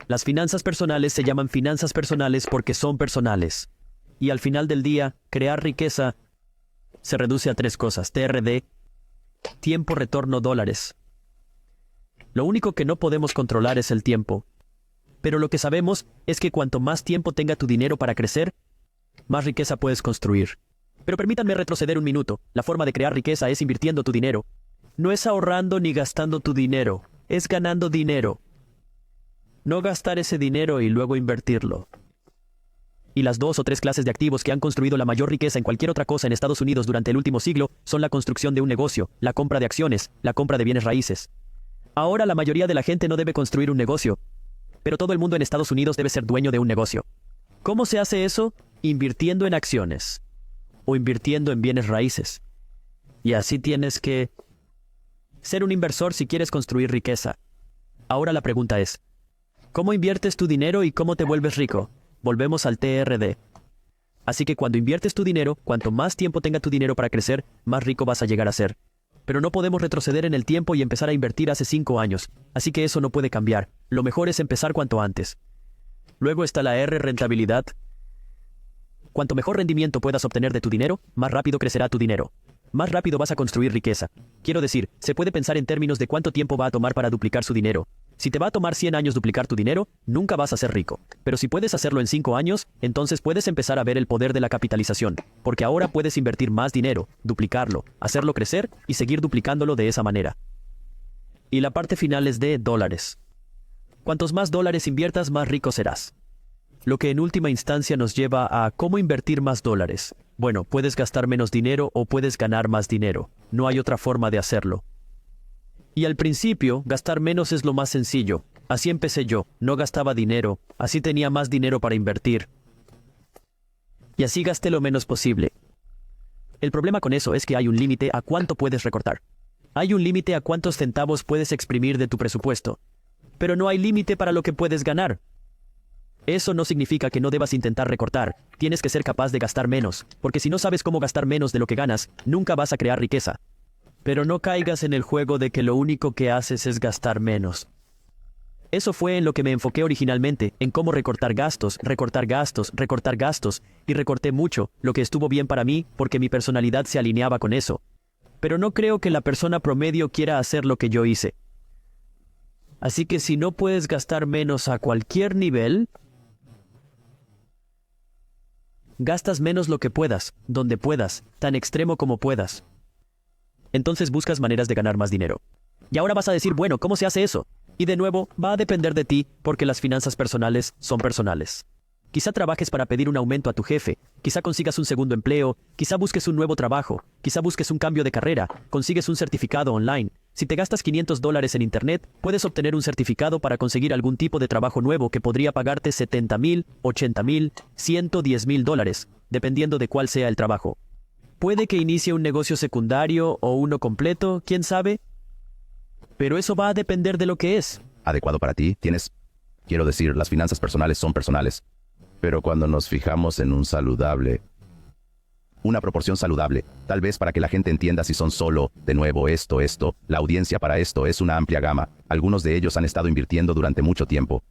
Las finanzas personales se llaman finanzas personales porque son personales. Y al final del día, crear riqueza se reduce a 3 cosas. TRD, tiempo, retorno, dólares. Lo único que no podemos controlar es el tiempo. Pero lo que sabemos es que cuanto más tiempo tenga tu dinero para crecer, más riqueza puedes construir. Pero permítanme retroceder un minuto. La forma de crear riqueza es invirtiendo tu dinero. No es ahorrando ni gastando tu dinero, es ganando dinero. No gastar ese dinero y luego invertirlo. Y las 2 o 3 clases de activos que han construido la mayor riqueza en cualquier otra cosa en Estados Unidos durante el último siglo son la construcción de un negocio, la compra de acciones, la compra de bienes raíces. Ahora la mayoría de la gente no debe construir un negocio, pero todo el mundo en Estados Unidos debe ser dueño de un negocio. ¿Cómo se hace eso? Invirtiendo en acciones o invirtiendo en bienes raíces. Y así tienes que ser un inversor si quieres construir riqueza. Ahora la pregunta es, ¿cómo inviertes tu dinero y cómo te vuelves rico? Volvemos al TRD. Así que cuando inviertes tu dinero, cuanto más tiempo tenga tu dinero para crecer, más rico vas a llegar a ser. Pero no podemos retroceder en el tiempo y empezar a invertir hace 5 años, así que eso no puede cambiar. Lo mejor es empezar cuanto antes. Luego está la R, rentabilidad. Cuanto mejor rendimiento puedas obtener de tu dinero, más rápido crecerá tu dinero. Más rápido vas a construir riqueza. Quiero decir, se puede pensar en términos de cuánto tiempo va a tomar para duplicar su dinero. Si te va a tomar 100 años duplicar tu dinero, nunca vas a ser rico. Pero si puedes hacerlo en 5 años, entonces puedes empezar a ver el poder de la capitalización. Porque ahora puedes invertir más dinero, duplicarlo, hacerlo crecer y seguir duplicándolo de esa manera. Y la parte final es de dólares. Cuantos más dólares inviertas, más rico serás. Lo que en última instancia nos lleva a cómo invertir más dólares. Bueno, puedes gastar menos dinero o puedes ganar más dinero. No hay otra forma de hacerlo. Y al principio, gastar menos es lo más sencillo. Así empecé yo. No gastaba dinero. Así tenía más dinero para invertir. Y así gasté lo menos posible. El problema con eso es que hay un límite a cuánto puedes recortar. Hay un límite a cuántos centavos puedes exprimir de tu presupuesto. Pero no hay límite para lo que puedes ganar. Eso no significa que no debas intentar recortar. Tienes que ser capaz de gastar menos, porque si no sabes cómo gastar menos de lo que ganas, nunca vas a crear riqueza. Pero no caigas en el juego de que lo único que haces es gastar menos. Eso fue en lo que me enfoqué originalmente, en cómo recortar gastos, y recorté mucho, lo que estuvo bien para mí, porque mi personalidad se alineaba con eso. Pero no creo que la persona promedio quiera hacer lo que yo hice. Así que si no puedes gastar menos a cualquier nivel, gastas menos lo que puedas, donde puedas, tan extremo como puedas. Entonces buscas maneras de ganar más dinero. Y ahora vas a decir, bueno, ¿cómo se hace eso? Y de nuevo, va a depender de ti, porque las finanzas personales son personales. Quizá trabajes para pedir un aumento a tu jefe, quizá consigas un segundo empleo, quizá busques un nuevo trabajo, quizá busques un cambio de carrera, consigues un certificado online. Si te gastas $500 en internet, puedes obtener un certificado para conseguir algún tipo de trabajo nuevo que podría pagarte $70,000, $80,000, $110,000, dependiendo de cuál sea el trabajo. Puede que inicie un negocio secundario o uno completo, quién sabe. Pero eso va a depender de lo que es. Adecuado para ti, quiero decir, las finanzas personales son personales. Pero cuando nos fijamos en una proporción saludable, tal vez para que la gente entienda si son solo, de nuevo, esto, la audiencia para esto es una amplia gama. Algunos de ellos han estado invirtiendo durante mucho tiempo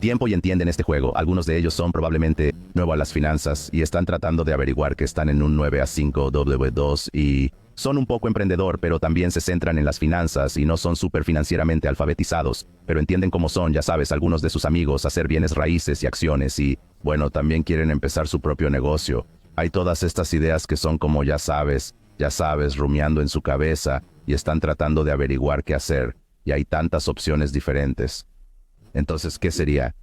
y entienden este juego. Algunos de ellos son probablemente nuevos a las finanzas y están tratando de averiguar que están en un 9 a 5 W2 y son un poco emprendedor, pero también se centran en las finanzas y no son súper financieramente alfabetizados, pero entienden cómo son, ya sabes, algunos de sus amigos hacer bienes raíces y acciones y, bueno, también quieren empezar su propio negocio. Hay todas estas ideas que son como ya sabes, rumiando en su cabeza y están tratando de averiguar qué hacer y hay tantas opciones diferentes. Entonces, ¿qué sería?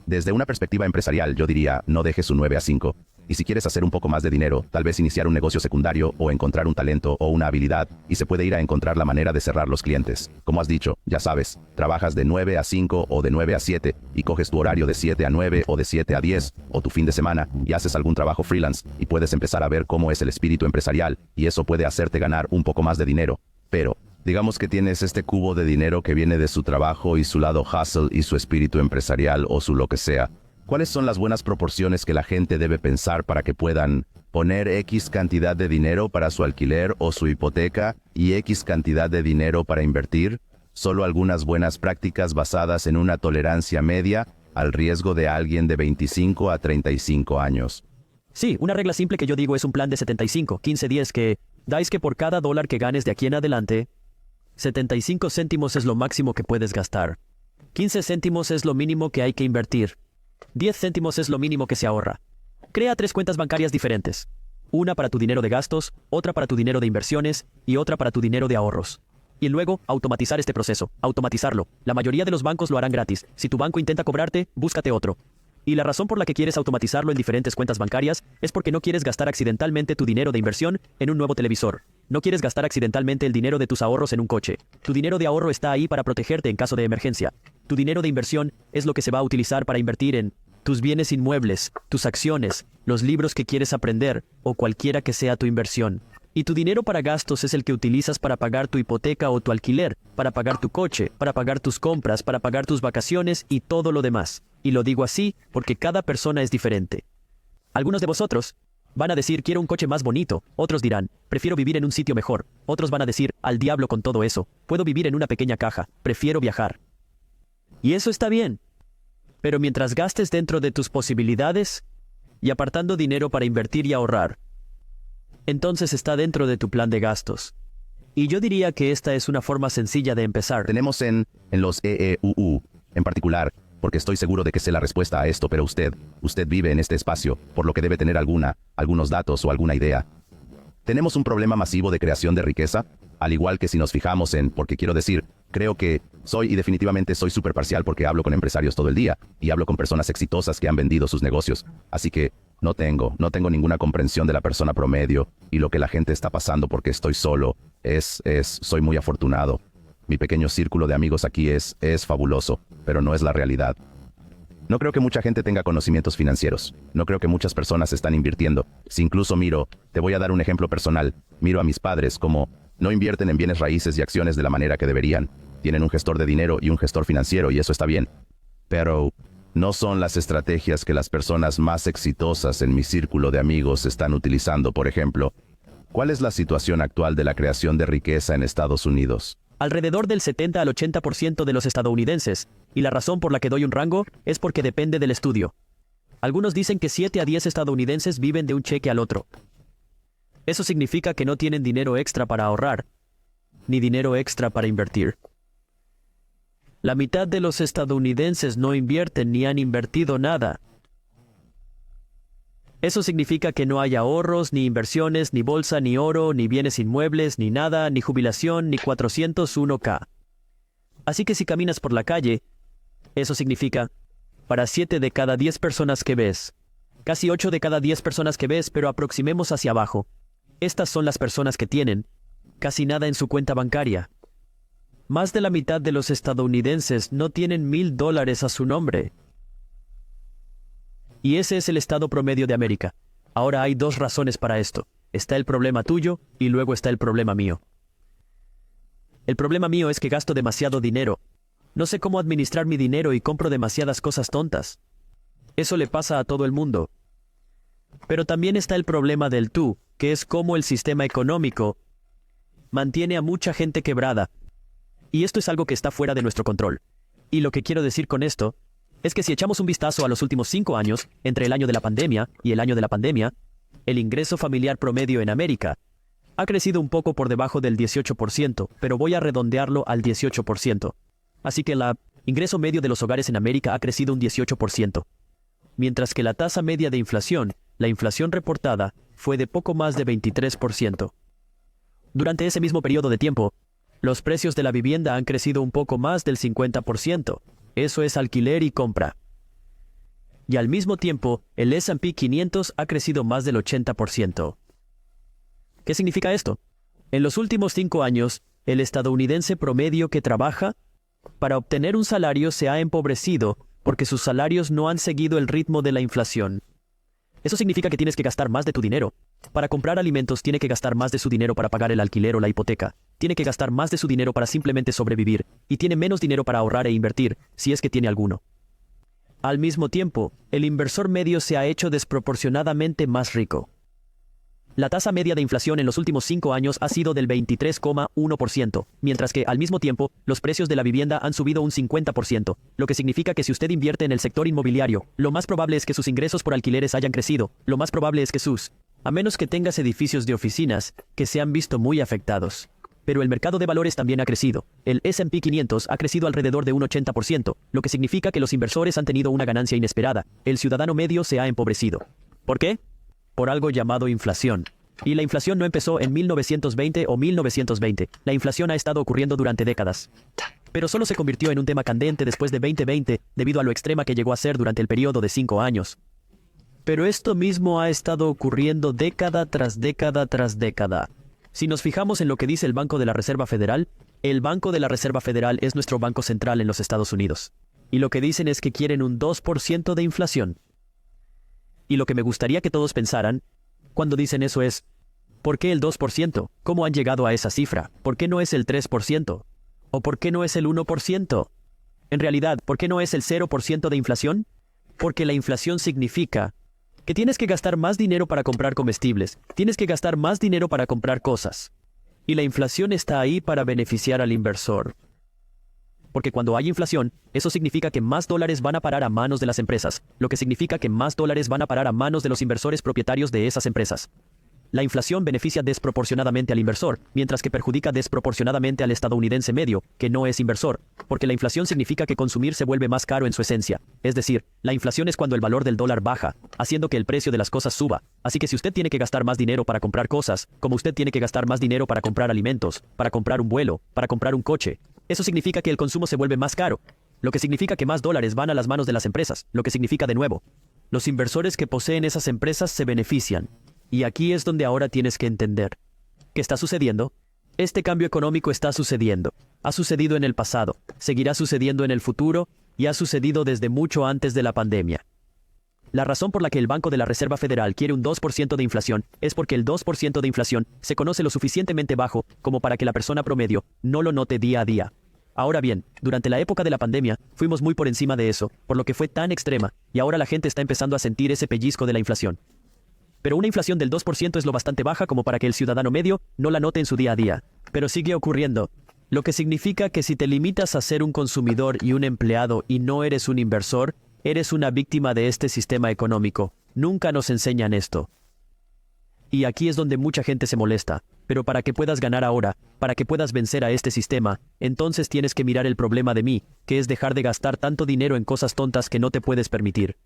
Desde una perspectiva empresarial, yo diría, no dejes su 9 a 5. Y si quieres hacer un poco más de dinero, tal vez iniciar un negocio secundario o encontrar un talento o una habilidad, y se puede ir a encontrar la manera de cerrar los clientes. Como has dicho, ya sabes, trabajas de 9 a 5 o de 9 a 7 y coges tu horario de 7 a 9 o de 7 a 10 o tu fin de semana y haces algún trabajo freelance y puedes empezar a ver cómo es el espíritu empresarial y eso puede hacerte ganar un poco más de dinero. Pero digamos que tienes este cubo de dinero que viene de su trabajo y su lado hustle y su espíritu empresarial o su lo que sea. ¿Cuáles son las buenas proporciones que la gente debe pensar para que puedan poner X cantidad de dinero para su alquiler o su hipoteca y X cantidad de dinero para invertir? solo algunas buenas prácticas basadas en una tolerancia media al riesgo de alguien de 25 a 35 años. Sí, una regla simple que yo digo es un plan de 75, 15-10 que dais que por cada dólar que ganes de aquí en adelante, 75 céntimos es lo máximo que puedes gastar. 15 céntimos es lo mínimo que hay que invertir. 10 céntimos es lo mínimo que se ahorra. Crea 3 cuentas bancarias diferentes. Una para tu dinero de gastos, otra para tu dinero de inversiones y otra para tu dinero de ahorros. Y luego, automatizar este proceso, automatizarlo. La mayoría de los bancos lo harán gratis. Si tu banco intenta cobrarte, búscate otro. Y la razón por la que quieres automatizarlo en diferentes cuentas bancarias es porque no quieres gastar accidentalmente tu dinero de inversión en un nuevo televisor. No quieres gastar accidentalmente el dinero de tus ahorros en un coche. Tu dinero de ahorro está ahí para protegerte en caso de emergencia. Tu dinero de inversión es lo que se va a utilizar para invertir en tus bienes inmuebles, tus acciones, los libros que quieres aprender o cualquiera que sea tu inversión. Y tu dinero para gastos es el que utilizas para pagar tu hipoteca o tu alquiler, para pagar tu coche, para pagar tus compras, para pagar tus vacaciones y todo lo demás. Y lo digo así porque cada persona es diferente. Algunos de vosotros van a decir quiero un coche más bonito, otros dirán prefiero vivir en un sitio mejor, otros van a decir al diablo con todo eso, puedo vivir en una pequeña caja, prefiero viajar. Y eso está bien. Pero mientras gastes dentro de tus posibilidades y apartando dinero para invertir y ahorrar, entonces está dentro de tu plan de gastos. Y yo diría que esta es una forma sencilla de empezar. Tenemos en los EEUU, en particular, porque estoy seguro de que sé la respuesta a esto, pero usted vive en este espacio, por lo que debe tener algunos datos o alguna idea. Tenemos un problema masivo de creación de riqueza, al igual que si nos fijamos porque quiero decir, creo que soy y definitivamente soy súper parcial porque hablo con empresarios todo el día y hablo con personas exitosas que han vendido sus negocios. Así que no tengo ninguna comprensión de la persona promedio y lo que la gente está pasando porque estoy solo. Soy muy afortunado. Mi pequeño círculo de amigos aquí es fabuloso, pero no es la realidad. No creo que mucha gente tenga conocimientos financieros. No creo que muchas personas están invirtiendo. Si incluso te voy a dar un ejemplo personal. Miro a mis padres como no invierten en bienes raíces y acciones de la manera que deberían. Tienen un gestor de dinero y un gestor financiero y eso está bien. Pero no son las estrategias que las personas más exitosas en mi círculo de amigos están utilizando. Por ejemplo, ¿cuál es la situación actual de la creación de riqueza en Estados Unidos? Alrededor del 70 al 80% de los estadounidenses, y la razón por la que doy un rango es porque depende del estudio. Algunos dicen que 7 a 10 estadounidenses viven de un cheque al otro. Eso significa que no tienen dinero extra para ahorrar, ni dinero extra para invertir. La mitad de los estadounidenses no invierten ni han invertido nada. Eso significa que no hay ahorros, ni inversiones, ni bolsa, ni oro, ni bienes inmuebles, ni nada, ni jubilación, ni 401k. Así que si caminas por la calle, eso significa, para 7 de cada 10 personas que ves, casi 8 de cada 10 personas que ves, pero aproximemos hacia abajo. Estas son las personas que tienen casi nada en su cuenta bancaria. Más de la mitad de los estadounidenses no tienen $1,000 a su nombre. Y ese es el estado promedio de América. Ahora hay 2 razones para esto. Está el problema tuyo y luego está el problema mío. El problema mío es que gasto demasiado dinero. No sé cómo administrar mi dinero y compro demasiadas cosas tontas. Eso le pasa a todo el mundo. Pero también está el problema del tú, que es cómo el sistema económico mantiene a mucha gente quebrada. Y esto es algo que está fuera de nuestro control. Y lo que quiero decir con esto es que si echamos un vistazo a los últimos 5 años, entre el año de la pandemia y el año de la pandemia, el ingreso familiar promedio en América ha crecido un poco por debajo del 18%, pero voy a redondearlo al 18%. Así que el ingreso medio de los hogares en América ha crecido un 18%. Mientras que la tasa media de inflación, la inflación reportada, fue de poco más de 23%. Durante ese mismo periodo de tiempo, los precios de la vivienda han crecido un poco más del 50%. Eso es alquiler y compra. Y al mismo tiempo, el S&P 500 ha crecido más del 80%. ¿Qué significa esto? En los últimos 5 años, el estadounidense promedio que trabaja para obtener un salario se ha empobrecido porque sus salarios no han seguido el ritmo de la inflación. Eso significa que tienes que gastar más de tu dinero. Para comprar alimentos tiene que gastar más de su dinero para pagar el alquiler o la hipoteca. Tiene que gastar más de su dinero para simplemente sobrevivir. Y tiene menos dinero para ahorrar e invertir, si es que tiene alguno. Al mismo tiempo, el inversor medio se ha hecho desproporcionadamente más rico. La tasa media de inflación en los últimos 5 años ha sido del 23,1%, mientras que, al mismo tiempo, los precios de la vivienda han subido un 50%, lo que significa que si usted invierte en el sector inmobiliario, lo más probable es que sus ingresos por alquileres hayan crecido, lo más probable es que a menos que tengas edificios de oficinas, que se han visto muy afectados. Pero el mercado de valores también ha crecido. El S&P 500 ha crecido alrededor de un 80%, lo que significa que los inversores han tenido una ganancia inesperada. El ciudadano medio se ha empobrecido. ¿Por qué? Por algo llamado inflación. Y la inflación no empezó en 1920 o 1920. La inflación ha estado ocurriendo durante décadas. Pero solo se convirtió en un tema candente después de 2020, debido a lo extrema que llegó a ser durante el periodo de 5 años. Pero esto mismo ha estado ocurriendo década tras década tras década. Si nos fijamos en lo que dice el Banco de la Reserva Federal, el Banco de la Reserva Federal es nuestro banco central en los Estados Unidos. Y lo que dicen es que quieren un 2% de inflación. Y lo que me gustaría que todos pensaran, cuando dicen eso es, ¿por qué el 2%? ¿Cómo han llegado a esa cifra? ¿Por qué no es el 3%? ¿O por qué no es el 1%? En realidad, ¿por qué no es el 0% de inflación? Porque la inflación significa que tienes que gastar más dinero para comprar comestibles, tienes que gastar más dinero para comprar cosas. Y la inflación está ahí para beneficiar al inversor. Porque cuando hay inflación, eso significa que más dólares van a parar a manos de las empresas, lo que significa que más dólares van a parar a manos de los inversores propietarios de esas empresas. La inflación beneficia desproporcionadamente al inversor, mientras que perjudica desproporcionadamente al estadounidense medio, que no es inversor, porque la inflación significa que consumir se vuelve más caro en su esencia. Es decir, la inflación es cuando el valor del dólar baja, haciendo que el precio de las cosas suba. Así que si usted tiene que gastar más dinero para comprar cosas, como usted tiene que gastar más dinero para comprar alimentos, para comprar un vuelo, para comprar un coche, eso significa que el consumo se vuelve más caro, lo que significa que más dólares van a las manos de las empresas, lo que significa de nuevo, los inversores que poseen esas empresas se benefician. Y aquí es donde ahora tienes que entender. ¿Qué está sucediendo? Este cambio económico está sucediendo. Ha sucedido en el pasado, seguirá sucediendo en el futuro y ha sucedido desde mucho antes de la pandemia. La razón por la que el Banco de la Reserva Federal quiere un 2% de inflación es porque el 2% de inflación se conoce lo suficientemente bajo como para que la persona promedio no lo note día a día. Ahora bien, durante la época de la pandemia, fuimos muy por encima de eso, por lo que fue tan extrema, y ahora la gente está empezando a sentir ese pellizco de la inflación. Pero una inflación del 2% es lo bastante baja como para que el ciudadano medio no la note en su día a día. Pero sigue ocurriendo. Lo que significa que si te limitas a ser un consumidor y un empleado y no eres un inversor, eres una víctima de este sistema económico. Nunca nos enseñan esto. Y aquí es donde mucha gente se molesta. Pero para que puedas ganar ahora, para que puedas vencer a este sistema, entonces tienes que mirar el problema de mí, que es dejar de gastar tanto dinero en cosas tontas que no te puedes permitir.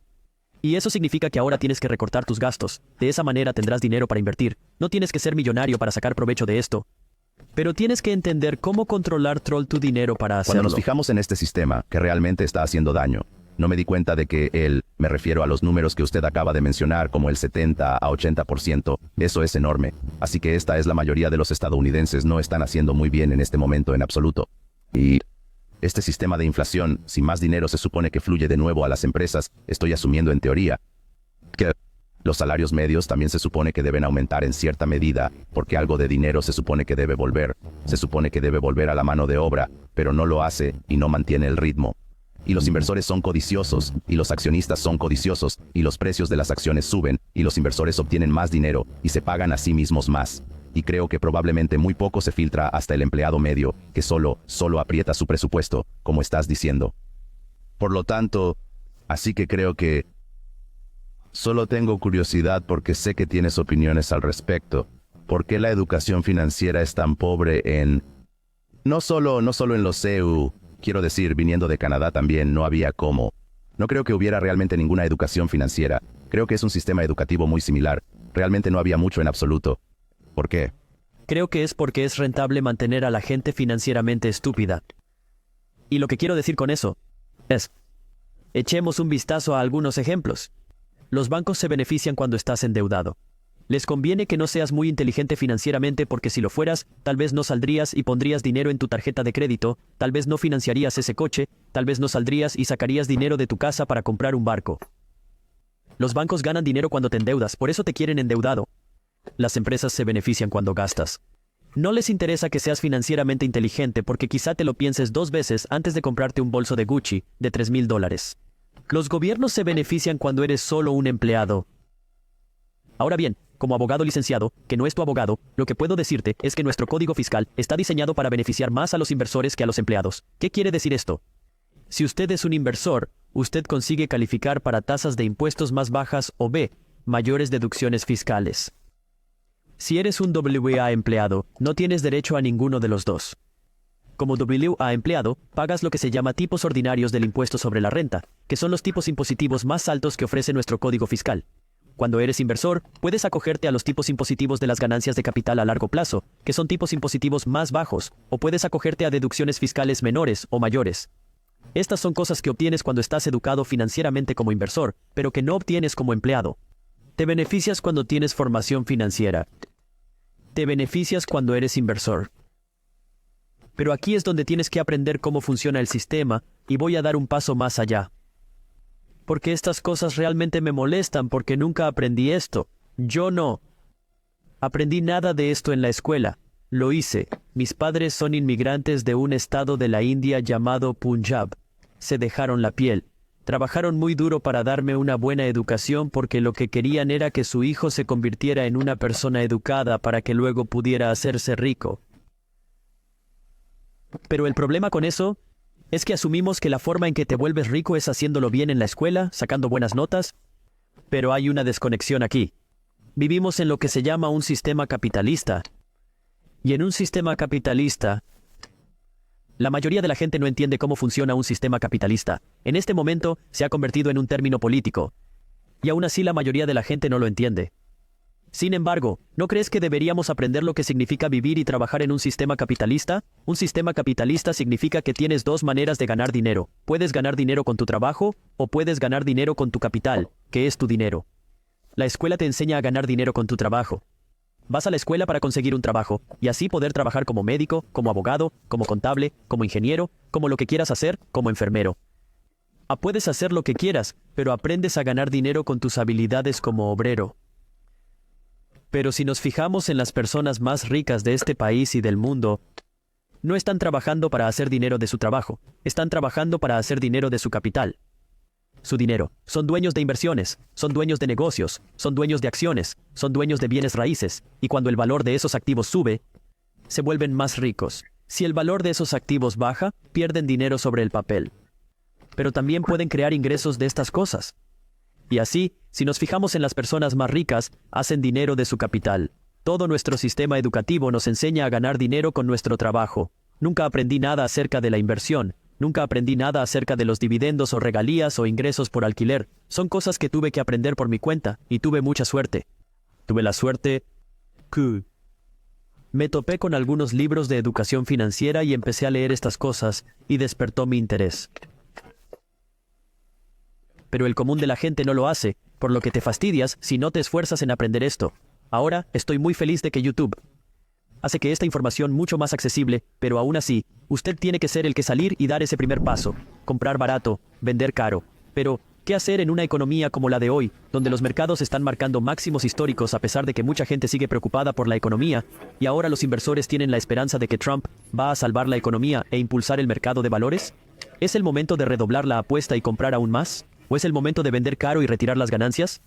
Y eso significa que ahora tienes que recortar tus gastos. De esa manera tendrás dinero para invertir. No tienes que ser millonario para sacar provecho de esto. Pero tienes que entender cómo controlar tu dinero para hacerlo. Cuando nos fijamos en este sistema, que realmente está haciendo daño, no me di cuenta de que me refiero a los números que usted acaba de mencionar, como el 70 a 80%, eso es enorme. Así que esta es la mayoría de los estadounidenses no están haciendo muy bien en este momento en absoluto. Y este sistema de inflación, si más dinero se supone que fluye de nuevo a las empresas, estoy asumiendo en teoría que los salarios medios también se supone que deben aumentar en cierta medida, porque algo de dinero se supone que debe volver a la mano de obra, pero no lo hace y no mantiene el ritmo. Y los inversores son codiciosos, y los accionistas son codiciosos, y los precios de las acciones suben, y los inversores obtienen más dinero, y se pagan a sí mismos más. Y creo que probablemente muy poco se filtra hasta el empleado medio, que solo aprieta su presupuesto, como estás diciendo. Por lo tanto, así que creo que solo tengo curiosidad porque sé que tienes opiniones al respecto. ¿Por qué la educación financiera es tan pobre no solo en los EU, quiero decir, viniendo de Canadá también no había cómo. No creo que hubiera realmente ninguna educación financiera. Creo que es un sistema educativo muy similar. Realmente no había mucho en absoluto. ¿Por qué? Creo que es porque es rentable mantener a la gente financieramente estúpida. Y lo que quiero decir con eso es, echemos un vistazo a algunos ejemplos. Los bancos se benefician cuando estás endeudado. Les conviene que no seas muy inteligente financieramente porque si lo fueras, tal vez no saldrías y pondrías dinero en tu tarjeta de crédito, tal vez no financiarías ese coche, tal vez no saldrías y sacarías dinero de tu casa para comprar un barco. Los bancos ganan dinero cuando te endeudas, por eso te quieren endeudado. Las empresas se benefician cuando gastas. No les interesa que seas financieramente inteligente porque quizá te lo pienses 2 veces antes de comprarte un bolso de Gucci de $3,000. Los gobiernos se benefician cuando eres solo un empleado. Ahora bien, como abogado licenciado, que no es tu abogado, lo que puedo decirte es que nuestro código fiscal está diseñado para beneficiar más a los inversores que a los empleados. ¿Qué quiere decir esto? Si usted es un inversor, usted consigue calificar para tasas de impuestos más bajas o B, mayores deducciones fiscales. Si eres un WA empleado, no tienes derecho a ninguno de los dos. Como WA empleado, pagas lo que se llama tipos ordinarios del impuesto sobre la renta, que son los tipos impositivos más altos que ofrece nuestro código fiscal. Cuando eres inversor, puedes acogerte a los tipos impositivos de las ganancias de capital a largo plazo, que son tipos impositivos más bajos, o puedes acogerte a deducciones fiscales menores o mayores. Estas son cosas que obtienes cuando estás educado financieramente como inversor, pero que no obtienes como empleado. Te beneficias cuando tienes formación financiera. Te beneficias cuando eres inversor. Pero aquí es donde tienes que aprender cómo funciona el sistema, y voy a dar un paso más allá. Porque estas cosas realmente me molestan porque nunca aprendí esto. Yo no aprendí nada de esto en la escuela. Lo hice. Mis padres son inmigrantes de un estado de la India llamado Punjab. Se dejaron la piel. Trabajaron muy duro para darme una buena educación porque lo que querían era que su hijo se convirtiera en una persona educada para que luego pudiera hacerse rico. Pero el problema con eso es que asumimos que la forma en que te vuelves rico es haciéndolo bien en la escuela, sacando buenas notas. Pero hay una desconexión aquí. Vivimos en lo que se llama un sistema capitalista. Y en un sistema capitalista, la mayoría de la gente no entiende cómo funciona un sistema capitalista. En este momento se ha convertido en un término político. Y aún así la mayoría de la gente no lo entiende. Sin embargo, ¿no crees que deberíamos aprender lo que significa vivir y trabajar en un sistema capitalista? Un sistema capitalista significa que tienes dos maneras de ganar dinero. Puedes ganar dinero con tu trabajo o puedes ganar dinero con tu capital, que es tu dinero. La escuela te enseña a ganar dinero con tu trabajo. Vas a la escuela para conseguir un trabajo y así poder trabajar como médico, como abogado, como contable, como ingeniero, como lo que quieras hacer, como enfermero. Puedes hacer lo que quieras, pero aprendes a ganar dinero con tus habilidades como obrero. Pero si nos fijamos en las personas más ricas de este país y del mundo, no están trabajando para hacer dinero de su trabajo, están trabajando para hacer dinero de su capital. Su dinero. Son dueños de inversiones, son dueños de negocios, son dueños de acciones, son dueños de bienes raíces, y cuando el valor de esos activos sube, se vuelven más ricos. Si el valor de esos activos baja, pierden dinero sobre el papel. Pero también pueden crear ingresos de estas cosas. Y así, si nos fijamos en las personas más ricas, hacen dinero de su capital. Todo nuestro sistema educativo nos enseña a ganar dinero con nuestro trabajo. Nunca aprendí nada acerca de la inversión. Nunca aprendí nada acerca de los dividendos o regalías o ingresos por alquiler. Son cosas que tuve que aprender por mi cuenta, y tuve mucha suerte. Tuve la suerte que me topé con algunos libros de educación financiera y empecé a leer estas cosas, y despertó mi interés. Pero el común de la gente no lo hace, por lo que te fastidias si no te esfuerzas en aprender esto. Ahora, estoy muy feliz de que YouTube hace que esta información mucho más accesible, pero aún así, usted tiene que ser el que salir y dar ese primer paso. Comprar barato, vender caro. Pero, ¿qué hacer en una economía como la de hoy, donde los mercados están marcando máximos históricos a pesar de que mucha gente sigue preocupada por la economía, y ahora los inversores tienen la esperanza de que Trump va a salvar la economía e impulsar el mercado de valores? ¿Es el momento de redoblar la apuesta y comprar aún más? ¿O es el momento de vender caro y retirar las ganancias?